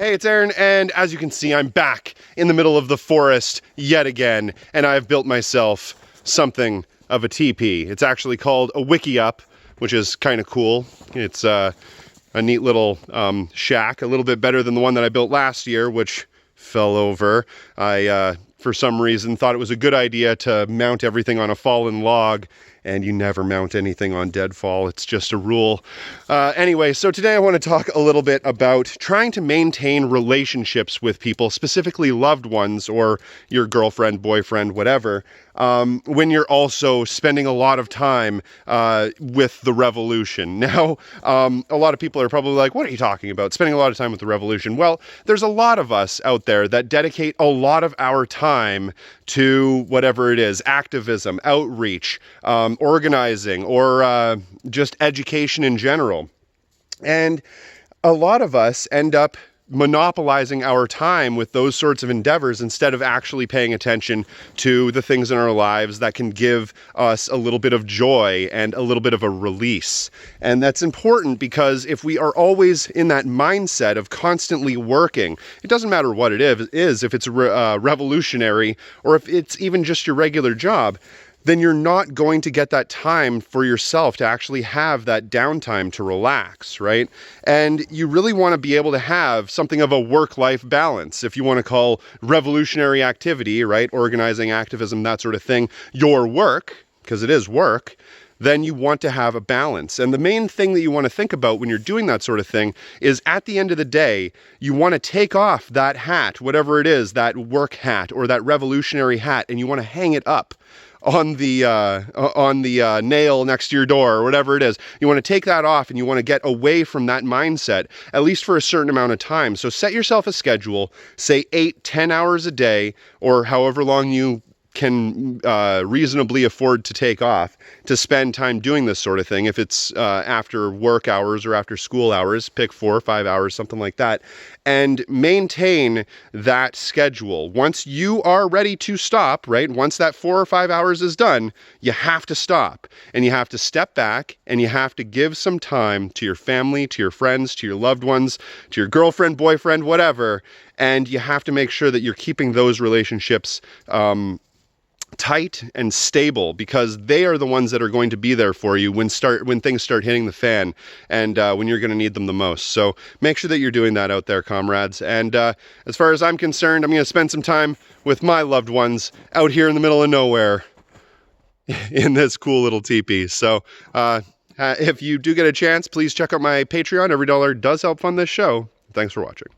Hey, it's Aaron, and as you can see, I'm back in the middle of the forest yet again, and I've built myself something of a teepee. It's actually called a wiki-up, which is kind of cool. It's a neat little shack, a little bit better than the one that I built last year, which fell over. I, for some reason, thought it was a good idea to mount everything on a fallen log, and you never mount anything on deadfall. It's just a rule. Anyway, so today I want to talk a little bit about trying to maintain relationships with people, specifically loved ones or your girlfriend, boyfriend, whatever, when you're also spending a lot of time with the revolution. Now, a lot of people are probably like, what are you talking about? Spending a lot of time with the revolution. Well, there's a lot of us out there that dedicate a lot of our time to whatever it is, activism, outreach, organizing, or just education in general. And a lot of us end up monopolizing our time with those sorts of endeavors instead of actually paying attention to the things in our lives that can give us a little bit of joy and a little bit of a release. And that's important because if we are always in that mindset of constantly working, it doesn't matter what it is, if it's revolutionary or if it's even just your regular job, then you're not going to get that time for yourself to actually have that downtime to relax, right? And you really want to be able to have something of a work-life balance, if you want to call revolutionary activity, right? Organizing, activism, that sort of thing, your work, because it is work, then you want to have a balance. And the main thing that you want to think about when you're doing that sort of thing is at the end of the day, you want to take off that hat, whatever it is, that work hat or that revolutionary hat, and you want to hang it up on the nail next to your door or whatever it is. You want to take that off and you want to get away from that mindset, at least for a certain amount of time. So set yourself a schedule, say 8-10 hours a day, or however long you can reasonably afford to take off to spend time doing this sort of thing. If it's after work hours or after school hours, pick 4 or 5 hours, something like that, and maintain that schedule. Once you are ready to stop, right? Once that 4 or 5 hours is done, you have to stop and you have to step back and you have to give some time to your family, to your friends, to your loved ones, to your girlfriend, boyfriend, whatever. And you have to make sure that you're keeping those relationships tight and stable, because they are the ones that are going to be there for you when things start hitting the fan and when you're going to need them the most. So make sure that you're doing that out there, comrades. And as far as I'm concerned, I'm going to spend some time with my loved ones out here in the middle of nowhere in this cool little teepee. So if you do get a chance, please check out my Patreon. Every dollar does help fund this show. Thanks for watching.